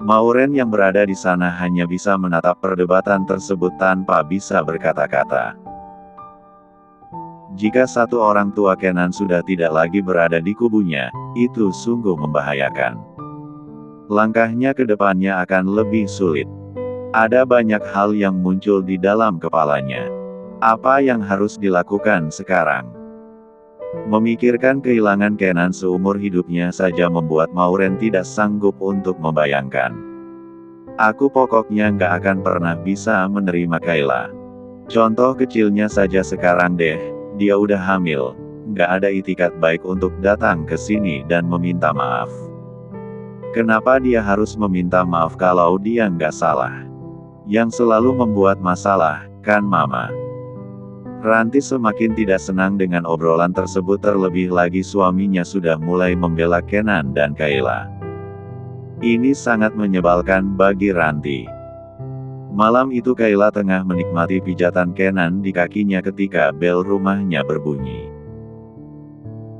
Maureen yang berada di sana hanya bisa menatap perdebatan tersebut tanpa bisa berkata-kata. Jika satu orang tua Kenan sudah tidak lagi berada di kubunya, itu sungguh membahayakan. Langkahnya ke depannya akan lebih sulit. Ada banyak hal yang muncul di dalam kepalanya. Apa yang harus dilakukan sekarang? Memikirkan kehilangan Kenan seumur hidupnya saja membuat Maureen tidak sanggup untuk membayangkan. Aku pokoknya nggak akan pernah bisa menerima Kayla. Contoh kecilnya saja sekarang deh, dia udah hamil. Nggak ada itikat baik untuk datang ke sini dan meminta maaf. Kenapa dia harus meminta maaf kalau dia nggak salah? Yang selalu membuat masalah, kan Mama? Ranti semakin tidak senang dengan obrolan tersebut, terlebih lagi suaminya sudah mulai membela Kenan dan Kayla. Ini sangat menyebalkan bagi Ranti. Malam itu Kayla tengah menikmati pijatan Kenan di kakinya ketika bel rumahnya berbunyi.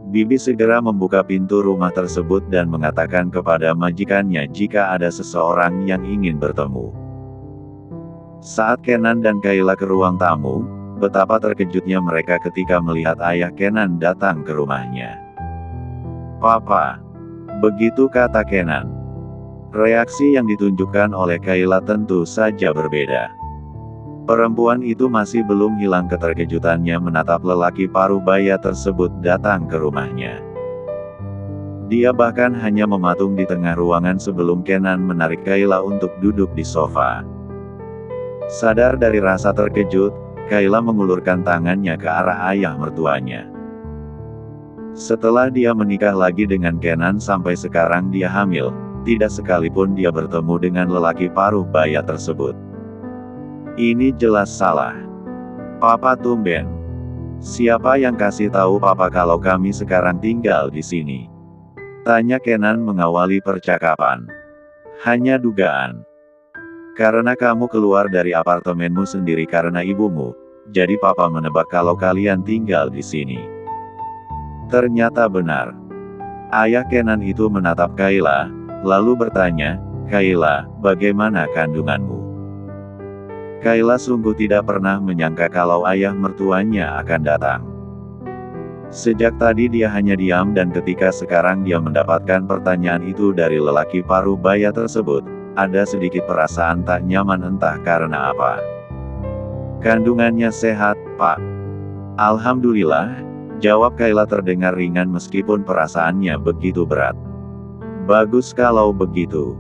Bibi segera membuka pintu rumah tersebut dan mengatakan kepada majikannya jika ada seseorang yang ingin bertemu. Saat Kenan dan Kayla ke ruang tamu, betapa terkejutnya mereka ketika melihat ayah Kenan datang ke rumahnya. "Papa." Begitu kata Kenan. Reaksi yang ditunjukkan oleh Kayla tentu saja berbeda. Perempuan itu masih belum hilang keterkejutannya menatap lelaki parubaya tersebut datang ke rumahnya. Dia bahkan hanya mematung di tengah ruangan sebelum Kenan menarik Kayla untuk duduk di sofa. Sadar dari rasa terkejut, Kayla mengulurkan tangannya ke arah ayah mertuanya. Setelah dia menikah lagi dengan Kenan sampai sekarang dia hamil, tidak sekalipun dia bertemu dengan lelaki paruh baya tersebut. Ini jelas salah. Papa tumben. Siapa yang kasih tahu Papa kalau kami sekarang tinggal di sini? Tanya Kenan mengawali percakapan. Hanya dugaan. Karena kamu keluar dari apartemenmu sendiri karena ibumu, jadi Papa menebak kalau kalian tinggal di sini. Ternyata benar. Ayah Kenan itu menatap Kayla, lalu bertanya, "Kayla, bagaimana kandunganmu?" Kayla sungguh tidak pernah menyangka kalau ayah mertuanya akan datang. Sejak tadi dia hanya diam dan ketika sekarang dia mendapatkan pertanyaan itu dari lelaki paruh baya tersebut, ada sedikit perasaan tak nyaman entah karena apa. "Kandungannya sehat, Pak." "Alhamdulillah," jawab Kayla terdengar ringan meskipun perasaannya begitu berat. "Bagus kalau begitu.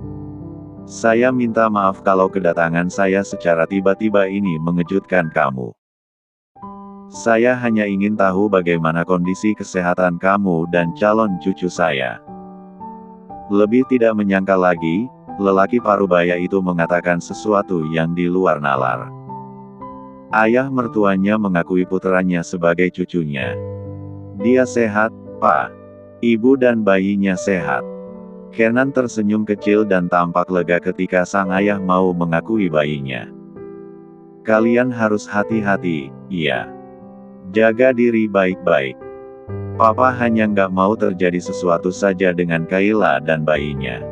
Saya minta maaf kalau kedatangan saya secara tiba-tiba ini mengejutkan kamu. Saya hanya ingin tahu bagaimana kondisi kesehatan kamu dan calon cucu saya." Lebih tidak menyangka lagi, lelaki parubaya itu mengatakan sesuatu yang di luar nalar. Ayah mertuanya mengakui putranya sebagai cucunya. "Dia sehat, Pak. Ibu dan bayinya sehat." Kenan tersenyum kecil dan tampak lega ketika sang ayah mau mengakui bayinya. "Kalian harus hati-hati, iya. Jaga diri baik-baik. Papa hanya nggak mau terjadi sesuatu saja dengan Kayla dan bayinya."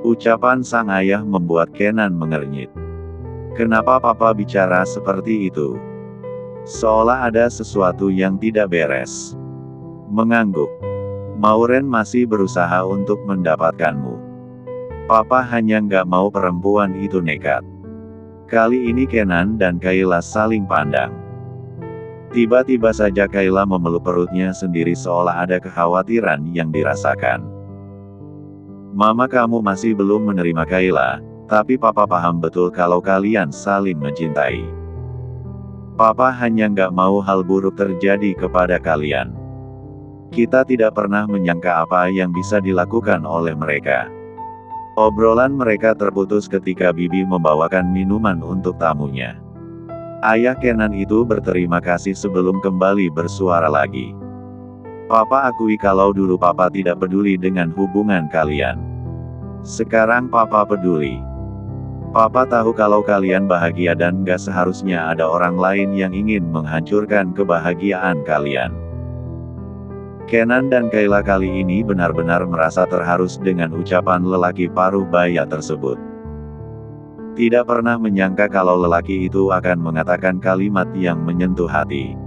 Ucapan sang ayah membuat Kenan mengernyit. Kenapa Papa bicara seperti itu? Seolah ada sesuatu yang tidak beres. Mengangguk. "Maureen masih berusaha untuk mendapatkanmu. Papa hanya nggak mau perempuan itu nekat." Kali ini Kenan dan Kayla saling pandang. Tiba-tiba saja Kayla memeluk perutnya sendiri seolah ada kekhawatiran yang dirasakan. "Mama kamu masih belum menerima Kayla, tapi Papa paham betul kalau kalian saling mencintai. Papa hanya nggak mau hal buruk terjadi kepada kalian. Kita tidak pernah menyangka apa yang bisa dilakukan oleh mereka." Obrolan mereka terputus ketika Bibi membawakan minuman untuk tamunya. Ayah Kenan itu berterima kasih sebelum kembali bersuara lagi. "Papa akui kalau dulu Papa tidak peduli dengan hubungan kalian. Sekarang Papa peduli. Papa tahu kalau kalian bahagia dan gak seharusnya ada orang lain yang ingin menghancurkan kebahagiaan kalian. Kenan dan Kayla kali ini benar-benar merasa terharu dengan ucapan lelaki paruh baya tersebut. Tidak pernah menyangka kalau lelaki itu akan mengatakan kalimat yang menyentuh hati.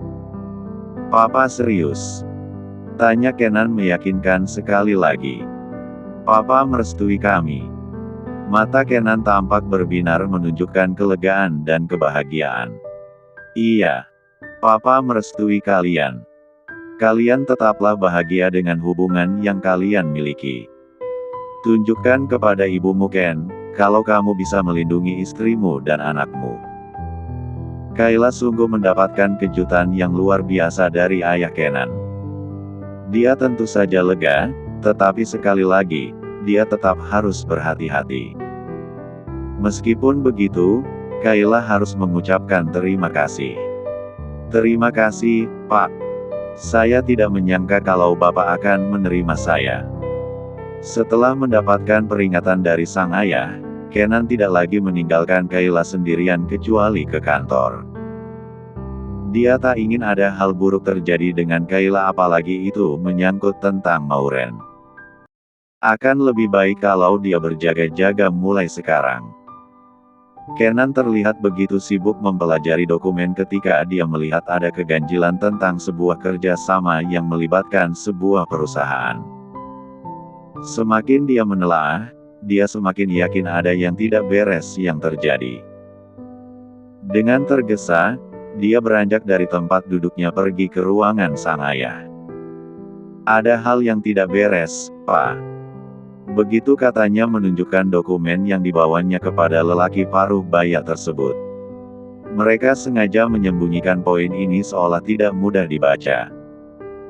"Papa serius?" tanya Kenan meyakinkan sekali lagi. "Papa merestui kami." Mata Kenan tampak berbinar menunjukkan kelegaan dan kebahagiaan. "Iya. Papa merestui kalian. Kalian tetaplah bahagia dengan hubungan yang kalian miliki. Tunjukkan kepada ibumu Ken, kalau kamu bisa melindungi istrimu dan anakmu." Kayla sungguh mendapatkan kejutan yang luar biasa dari ayah Kenan. Dia tentu saja lega, tetapi sekali lagi, dia tetap harus berhati-hati. Meskipun begitu, Kayla harus mengucapkan terima kasih. "Terima kasih, Pak. Saya tidak menyangka kalau Bapak akan menerima saya." Setelah mendapatkan peringatan dari sang ayah, Kenan tidak lagi meninggalkan Kayla sendirian kecuali ke kantor. Dia tak ingin ada hal buruk terjadi dengan Kayla, apalagi itu menyangkut tentang Maureen. Akan lebih baik kalau dia berjaga-jaga mulai sekarang. Kenan terlihat begitu sibuk mempelajari dokumen ketika dia melihat ada keganjilan tentang sebuah kerja sama yang melibatkan sebuah perusahaan. Semakin dia menelaah, dia semakin yakin ada yang tidak beres yang terjadi. Dengan tergesa, dia beranjak dari tempat duduknya pergi ke ruangan sang ayah. "Ada hal yang tidak beres, Pak." Begitu katanya menunjukkan dokumen yang dibawanya kepada lelaki paruh baya tersebut. Mereka sengaja menyembunyikan poin ini seolah tidak mudah dibaca.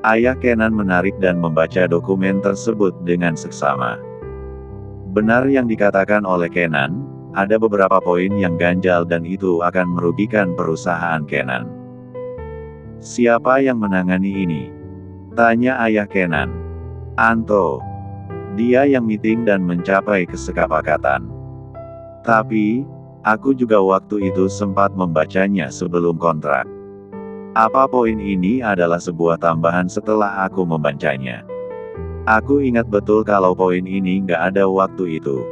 Ayah Kenan menarik dan membaca dokumen tersebut dengan seksama. Benar yang dikatakan oleh Kenan, ada beberapa poin yang ganjal dan itu akan merugikan perusahaan Kenan. "Siapa yang menangani ini?" tanya ayah Kenan. "Anto. Dia yang meeting dan mencapai kesepakatan. Tapi, aku juga waktu itu sempat membacanya sebelum kontrak. Apa poin ini adalah sebuah tambahan setelah aku membacanya. Aku ingat betul kalau poin ini nggak ada waktu itu."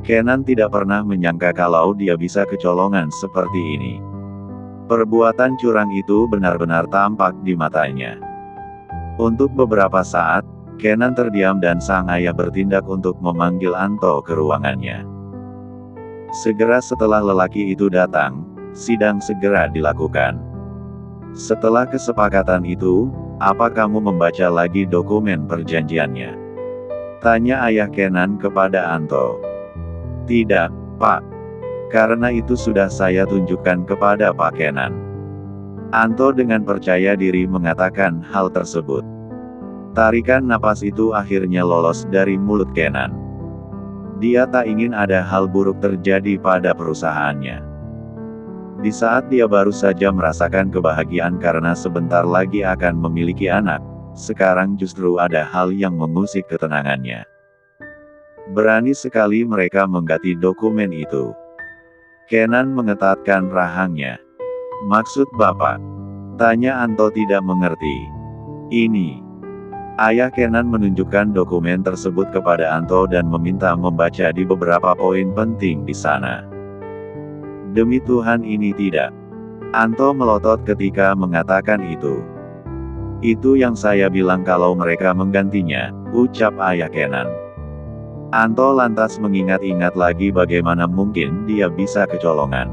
Kenan tidak pernah menyangka kalau dia bisa kecolongan seperti ini. Perbuatan curang itu benar-benar tampak di matanya. Untuk beberapa saat, Kenan terdiam dan sang ayah bertindak untuk memanggil Anto ke ruangannya. Segera setelah lelaki itu datang, sidang segera dilakukan. "Setelah kesepakatan itu, apa kamu membaca lagi dokumen perjanjiannya?" tanya ayah Kenan kepada Anto. "Tidak, Pak. Karena itu sudah saya tunjukkan kepada Pak Kenan." Anto dengan percaya diri mengatakan hal tersebut. Tarikan napas itu akhirnya lolos dari mulut Kenan. Dia tak ingin ada hal buruk terjadi pada perusahaannya. Di saat dia baru saja merasakan kebahagiaan karena sebentar lagi akan memiliki anak, sekarang justru ada hal yang mengusik ketenangannya. Berani sekali mereka mengganti dokumen itu. Kenan mengetatkan rahangnya. "Maksud Bapak?" tanya Anto tidak mengerti. "Ini." Ayah Kenan menunjukkan dokumen tersebut kepada Anto dan meminta membaca di beberapa poin penting di sana. "Demi Tuhan ini tidak." Anto melotot ketika mengatakan itu. "Itu yang saya bilang kalau mereka menggantinya," ucap ayah Kenan. Anto lantas mengingat-ingat lagi bagaimana mungkin dia bisa kecolongan.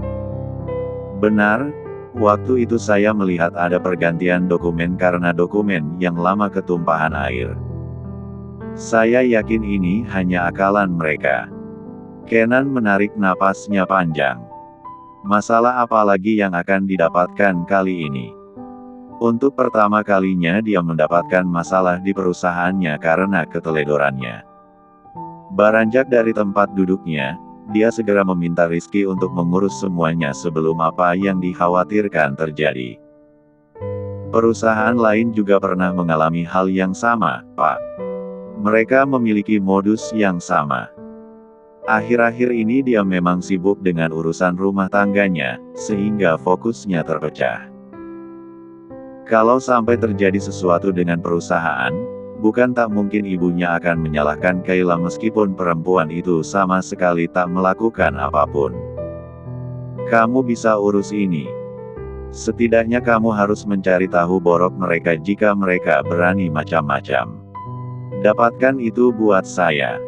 "Benar, waktu itu saya melihat ada pergantian dokumen karena dokumen yang lama ketumpahan air. Saya yakin ini hanya akalan mereka." Kenan menarik napasnya panjang. Masalah apa lagi yang akan didapatkan kali ini? Untuk pertama kalinya dia mendapatkan masalah di perusahaannya karena keteledorannya. Beranjak dari tempat duduknya, dia segera meminta Rizky untuk mengurus semuanya sebelum apa yang dikhawatirkan terjadi. Perusahaan lain juga pernah mengalami hal yang sama, Pak. Mereka memiliki modus yang sama. Akhir-akhir ini dia memang sibuk dengan urusan rumah tangganya, sehingga fokusnya terpecah. Kalau sampai terjadi sesuatu dengan perusahaan, bukan tak mungkin ibunya akan menyalahkan Kayla meskipun perempuan itu sama sekali tak melakukan apapun. Kamu bisa urus ini. Setidaknya kamu harus mencari tahu borok mereka jika mereka berani macam-macam. Dapatkan itu buat saya.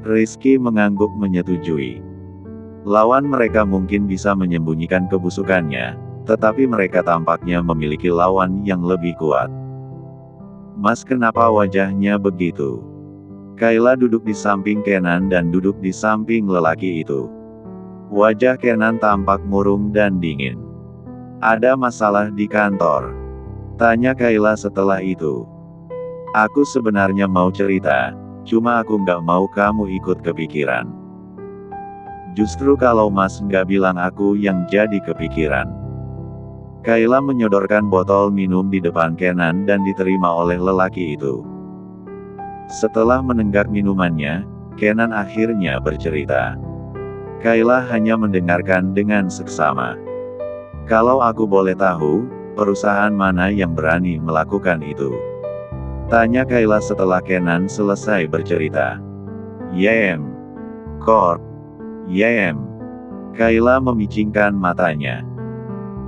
Rizky mengangguk menyetujui. Lawan mereka mungkin bisa menyembunyikan kebusukannya, tetapi mereka tampaknya memiliki lawan yang lebih kuat. Mas, kenapa wajahnya begitu? Kayla duduk di samping Kenan dan duduk di samping lelaki itu. Wajah Kenan tampak murung dan dingin. Ada masalah di kantor? Tanya Kayla setelah itu. Aku sebenarnya mau cerita, cuma aku nggak mau kamu ikut kepikiran. Justru kalau Mas nggak bilang aku yang jadi kepikiran. Kayla menyodorkan botol minum di depan Kenan dan diterima oleh lelaki itu. Setelah menenggak minumannya, Kenan akhirnya bercerita. Kayla hanya mendengarkan dengan seksama. Kalau aku boleh tahu, perusahaan mana yang berani melakukan itu? Tanya Kayla setelah Kenan selesai bercerita. YM Corp. YM. Kayla memicingkan matanya.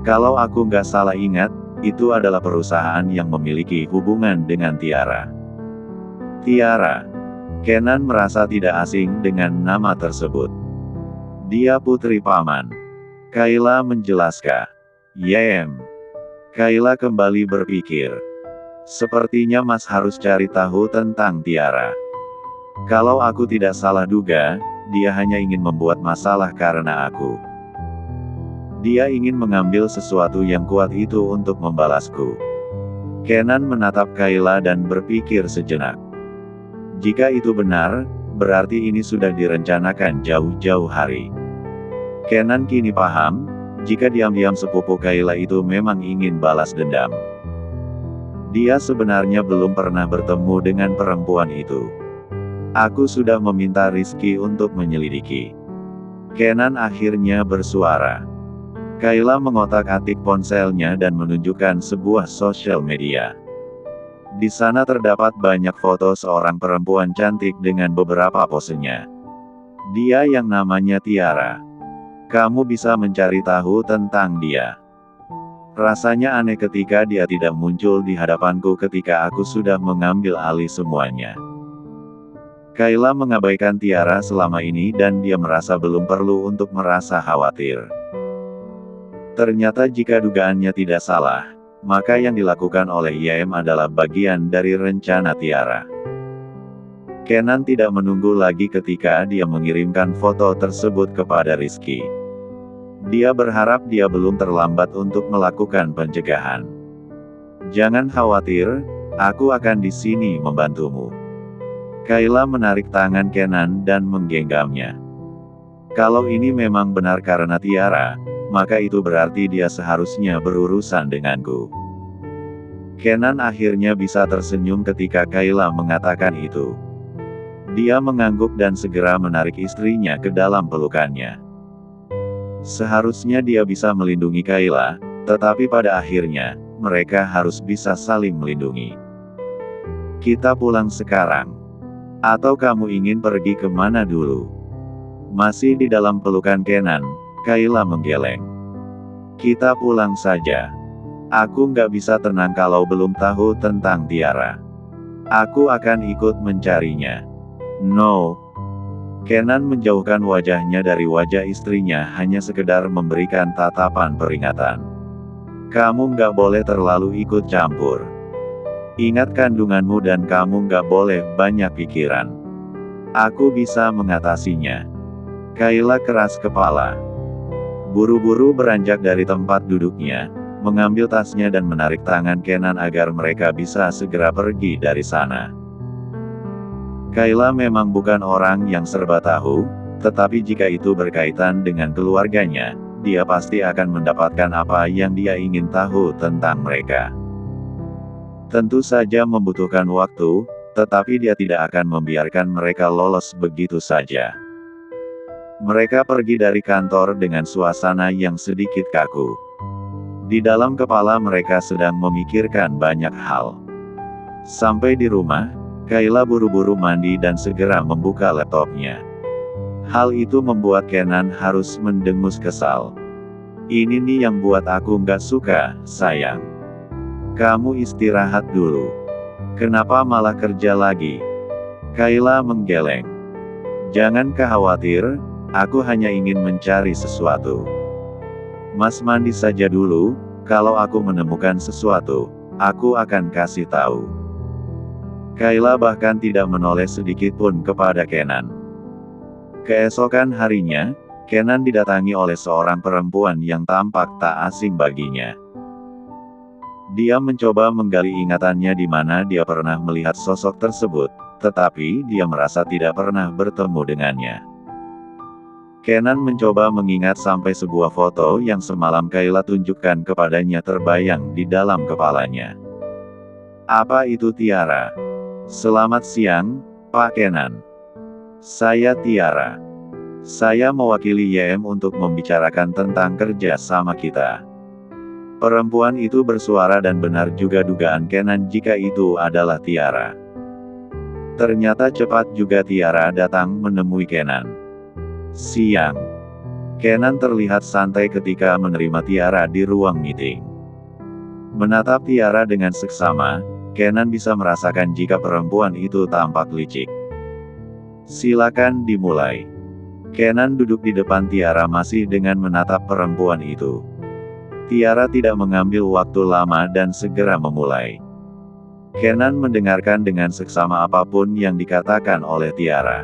Kalau aku nggak salah ingat, itu adalah perusahaan yang memiliki hubungan dengan Tiara. Tiara. Kenan merasa tidak asing dengan nama tersebut. Dia putri paman. Kayla menjelaskan. YM. Kayla kembali berpikir. Sepertinya Mas harus cari tahu tentang Tiara. Kalau aku tidak salah duga, dia hanya ingin membuat masalah karena aku. Dia ingin mengambil sesuatu yang kuat itu untuk membalasku. Kenan menatap Kayla dan berpikir sejenak. Jika itu benar, berarti ini sudah direncanakan jauh-jauh hari. Kenan kini paham, jika diam-diam sepupu Kayla itu memang ingin balas dendam. Dia sebenarnya belum pernah bertemu dengan perempuan itu. Aku sudah meminta Rizky untuk menyelidiki. Kenan akhirnya bersuara. Kayla mengotak-atik ponselnya dan menunjukkan sebuah sosial media. Di sana terdapat banyak foto seorang perempuan cantik dengan beberapa posenya. Dia yang namanya Tiara. Kamu bisa mencari tahu tentang dia. Rasanya aneh ketika dia tidak muncul di hadapanku ketika aku sudah mengambil alih semuanya. Kayla mengabaikan Tiara selama ini dan dia merasa belum perlu untuk merasa khawatir. Ternyata jika dugaannya tidak salah, maka yang dilakukan oleh YM adalah bagian dari rencana Tiara. Kenan tidak menunggu lagi ketika dia mengirimkan foto tersebut kepada Rizky. Dia berharap dia belum terlambat untuk melakukan pencegahan. Jangan khawatir, aku akan di sini membantumu. Kayla menarik tangan Kenan dan menggenggamnya. Kalau ini memang benar karena Tiara, maka itu berarti dia seharusnya berurusan denganku. Kenan akhirnya bisa tersenyum ketika Kayla mengatakan itu. Dia mengangguk dan segera menarik istrinya ke dalam pelukannya. Seharusnya dia bisa melindungi Kayla, tetapi pada akhirnya, mereka harus bisa saling melindungi. Kita pulang sekarang. Atau kamu ingin pergi kemana dulu? Masih di dalam pelukan Kenan, Kayla menggeleng. Kita pulang saja. Aku nggak bisa tenang kalau belum tahu tentang Tiara. Aku akan ikut mencarinya. No. Kenan menjauhkan wajahnya dari wajah istrinya hanya sekedar memberikan tatapan peringatan. Kamu nggak boleh terlalu ikut campur. Ingat kandunganmu dan kamu nggak boleh banyak pikiran. Aku bisa mengatasinya. Kayla keras kepala. Buru-buru beranjak dari tempat duduknya, mengambil tasnya dan menarik tangan Kenan agar mereka bisa segera pergi dari sana. Kayla memang bukan orang yang serba tahu, tetapi jika itu berkaitan dengan keluarganya, dia pasti akan mendapatkan apa yang dia ingin tahu tentang mereka. Tentu saja membutuhkan waktu, tetapi dia tidak akan membiarkan mereka lolos begitu saja. Mereka pergi dari kantor dengan suasana yang sedikit kaku. Di dalam kepala mereka sedang memikirkan banyak hal. Sampai di rumah, Kayla buru-buru mandi dan segera membuka laptopnya. Hal itu membuat Kenan harus mendengus kesal. Ini nih yang buat aku nggak suka, sayang. Kamu istirahat dulu. Kenapa malah kerja lagi? Kayla menggeleng. Jangan khawatir, aku hanya ingin mencari sesuatu. Mas mandi saja dulu, kalau aku menemukan sesuatu, aku akan kasih tahu. Kayla bahkan tidak menoleh sedikit pun kepada Kenan. Keesokan harinya, Kenan didatangi oleh seorang perempuan yang tampak tak asing baginya. Dia mencoba menggali ingatannya di mana dia pernah melihat sosok tersebut, tetapi dia merasa tidak pernah bertemu dengannya. Kenan mencoba mengingat sampai sebuah foto yang semalam Kayla tunjukkan kepadanya terbayang di dalam kepalanya. Apa itu Tiara? Selamat siang, Pak Kenan. Saya Tiara. Saya mewakili YM untuk membicarakan tentang kerja sama kita. Perempuan itu bersuara dan benar juga dugaan Kenan jika itu adalah Tiara. Ternyata cepat juga Tiara datang menemui Kenan. Siang. Kenan terlihat santai ketika menerima Tiara di ruang meeting. Menatap Tiara dengan seksama, Kenan bisa merasakan jika perempuan itu tampak licik. Silakan dimulai. Kenan duduk di depan Tiara masih dengan menatap perempuan itu. Tiara tidak mengambil waktu lama dan segera memulai. Kenan mendengarkan dengan seksama apapun yang dikatakan oleh Tiara.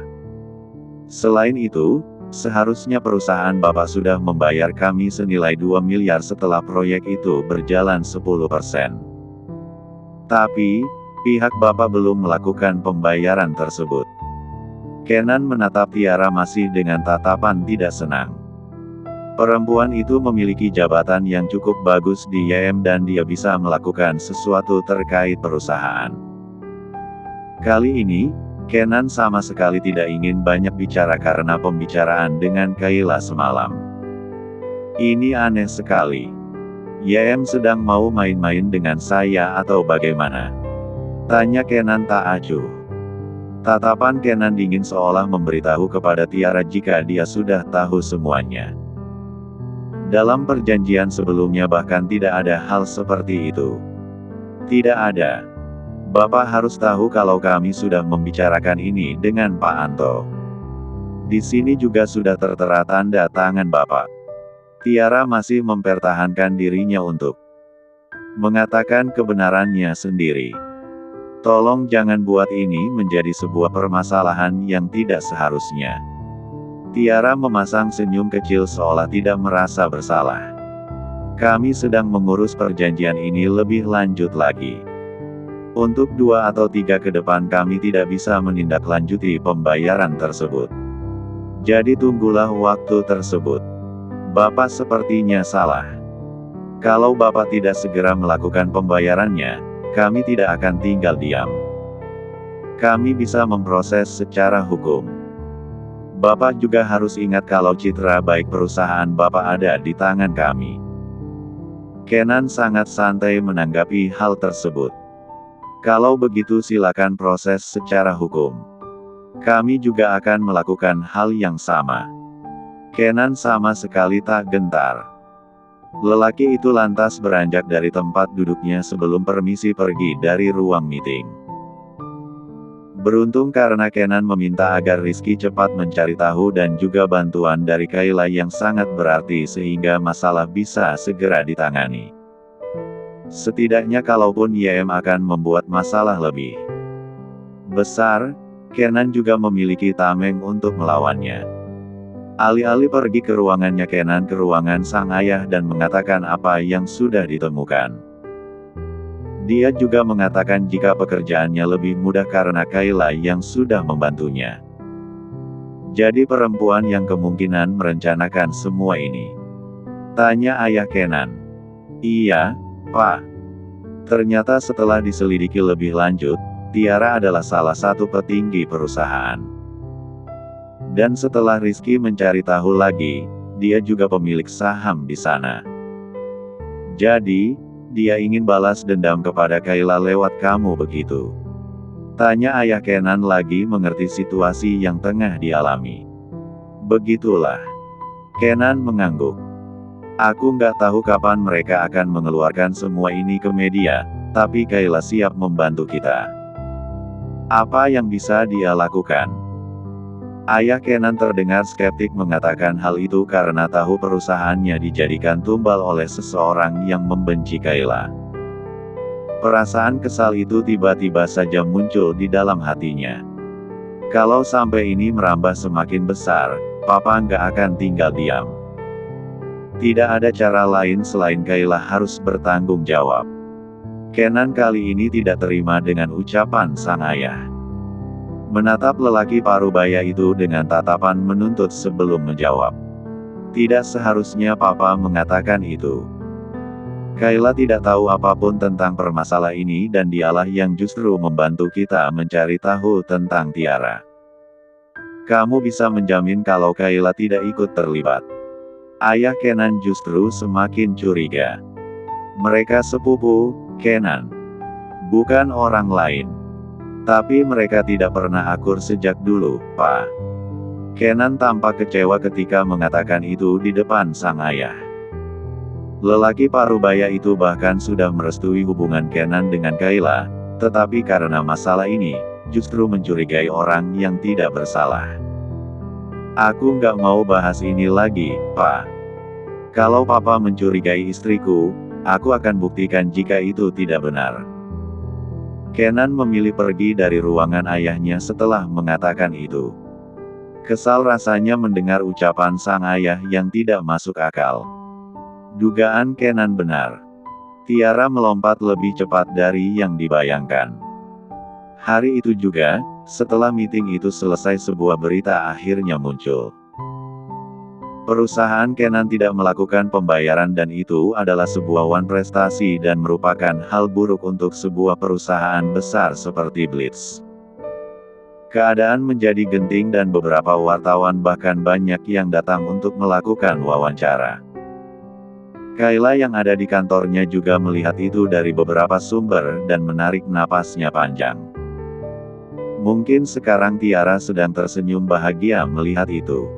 Selain itu, seharusnya perusahaan Bapak sudah membayar kami senilai 2 miliar setelah proyek itu berjalan 10%. Tapi, pihak Bapak belum melakukan pembayaran tersebut. Kenan menatap Tiara masih dengan tatapan tidak senang. Perempuan itu memiliki jabatan yang cukup bagus di YM dan dia bisa melakukan sesuatu terkait perusahaan. Kali ini, Kenan sama sekali tidak ingin banyak bicara karena pembicaraan dengan Kayla semalam. Ini aneh sekali. YM sedang mau main-main dengan saya atau bagaimana? Tanya Kenan tak acuh. Tatapan Kenan dingin seolah memberitahu kepada Tiara jika dia sudah tahu semuanya. Dalam perjanjian sebelumnya bahkan tidak ada hal seperti itu. Tidak ada. Bapak harus tahu kalau kami sudah membicarakan ini dengan Pak Anto. Di sini juga sudah tertera tanda tangan Bapak. Tiara masih mempertahankan dirinya untuk mengatakan kebenarannya sendiri. Tolong jangan buat ini menjadi sebuah permasalahan yang tidak seharusnya. Tiara memasang senyum kecil seolah tidak merasa bersalah. Kami sedang mengurus perjanjian ini lebih lanjut lagi. Untuk 2 atau 3 ke depan kami tidak bisa menindaklanjuti pembayaran tersebut. Jadi tunggulah waktu tersebut. Bapak sepertinya salah. Kalau Bapak tidak segera melakukan pembayarannya, kami tidak akan tinggal diam. Kami bisa memproses secara hukum. Bapak juga harus ingat kalau citra baik perusahaan Bapak ada di tangan kami. Kenan sangat santai menanggapi hal tersebut. Kalau begitu silakan proses secara hukum. Kami juga akan melakukan hal yang sama. Kenan sama sekali tak gentar. Lelaki itu lantas beranjak dari tempat duduknya sebelum permisi pergi dari ruang meeting. Beruntung karena Kenan meminta agar Rizky cepat mencari tahu dan juga bantuan dari Kayla yang sangat berarti sehingga masalah bisa segera ditangani. Setidaknya kalaupun YM akan membuat masalah lebih besar, Kenan juga memiliki tameng untuk melawannya. Alih-alih pergi ke ruangannya Kenan ke ruangan sang ayah dan mengatakan apa yang sudah ditemukan. Dia juga mengatakan jika pekerjaannya lebih mudah karena Kayla yang sudah membantunya. Jadi perempuan yang kemungkinan merencanakan semua ini. Tanya ayah Kenan. Iya, Pak. Ternyata setelah diselidiki lebih lanjut, Tiara adalah salah satu petinggi perusahaan. Dan setelah Rizky mencari tahu lagi, dia juga pemilik saham di sana. Jadi, dia ingin balas dendam kepada Kayla lewat kamu begitu? Tanya ayah Kenan lagi mengerti situasi yang tengah dialami. Begitulah. Kenan mengangguk. Aku nggak tahu kapan mereka akan mengeluarkan semua ini ke media, tapi Kayla siap membantu kita. Apa yang bisa dia lakukan? Ayah Kenan terdengar skeptik mengatakan hal itu karena tahu perusahaannya dijadikan tumbal oleh seseorang yang membenci Kayla. Perasaan kesal itu tiba-tiba saja muncul di dalam hatinya. Kalau sampai ini merambah semakin besar, Papa nggak akan tinggal diam. Tidak ada cara lain selain Kayla harus bertanggung jawab. Kenan kali ini tidak terima dengan ucapan sang ayah. Menatap lelaki parubaya itu dengan tatapan menuntut sebelum menjawab. Tidak seharusnya Papa mengatakan itu. Kayla tidak tahu apapun tentang permasalahan ini dan dialah yang justru membantu kita mencari tahu tentang Tiara. Kamu bisa menjamin kalau Kayla tidak ikut terlibat? Ayah Kenan justru semakin curiga. Mereka sepupu, Kenan. Bukan orang lain. Tapi mereka tidak pernah akur sejak dulu, Pak. Kenan tampak kecewa ketika mengatakan itu di depan sang ayah. Lelaki parubaya itu bahkan sudah merestui hubungan Kenan dengan Kayla, tetapi karena masalah ini, justru mencurigai orang yang tidak bersalah. Aku nggak mau bahas ini lagi, Pak. Kalau Papa mencurigai istriku, aku akan buktikan jika itu tidak benar. Kenan memilih pergi dari ruangan ayahnya setelah mengatakan itu. Kesal rasanya mendengar ucapan sang ayah yang tidak masuk akal. Dugaan Kenan benar. Tiara melompat lebih cepat dari yang dibayangkan. Hari itu juga, setelah meeting itu selesai, sebuah berita akhirnya muncul. Perusahaan Kenan tidak melakukan pembayaran dan itu adalah sebuah prestasi dan merupakan hal buruk untuk sebuah perusahaan besar seperti Blitz. Keadaan menjadi genting dan beberapa wartawan bahkan banyak yang datang untuk melakukan wawancara. Kayla yang ada di kantornya juga melihat itu dari beberapa sumber dan menarik napasnya panjang. Mungkin sekarang Tiara sedang tersenyum bahagia melihat itu.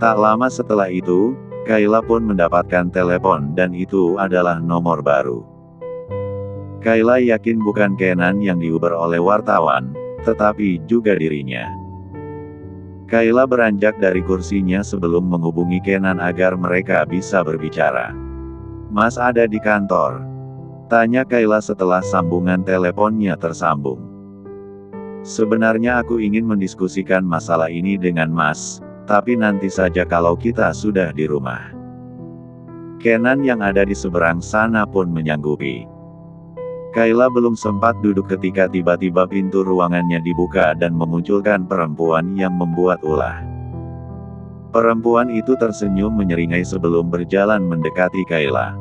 Tak lama setelah itu, Kayla pun mendapatkan telepon dan itu adalah nomor baru. Kayla yakin bukan Kenan yang diuber oleh wartawan, tetapi juga dirinya. Kayla beranjak dari kursinya sebelum menghubungi Kenan agar mereka bisa berbicara. Mas ada di kantor? Tanya Kayla setelah sambungan teleponnya tersambung. Sebenarnya aku ingin mendiskusikan masalah ini dengan Mas. Tapi nanti saja kalau kita sudah di rumah. Kenan yang ada di seberang sana pun menyanggupi. Kayla belum sempat duduk ketika tiba-tiba pintu ruangannya dibuka dan memunculkan perempuan yang membuat ulah. Perempuan itu tersenyum menyeringai sebelum berjalan mendekati Kayla.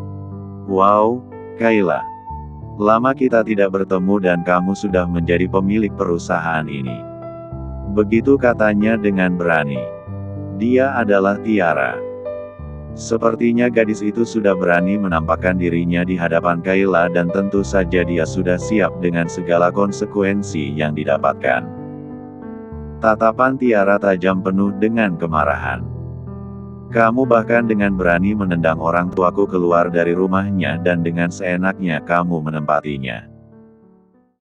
Wow, Kayla. Lama kita tidak bertemu dan kamu sudah menjadi pemilik perusahaan ini. Begitu katanya dengan berani. Dia adalah Tiara. Sepertinya gadis itu sudah berani menampakkan dirinya di hadapan Kayla dan tentu saja dia sudah siap dengan segala konsekuensi yang didapatkan. Tatapan Tiara tajam penuh dengan kemarahan. Kamu bahkan dengan berani menendang orang tuaku keluar dari rumahnya dan dengan seenaknya kamu menempatinya.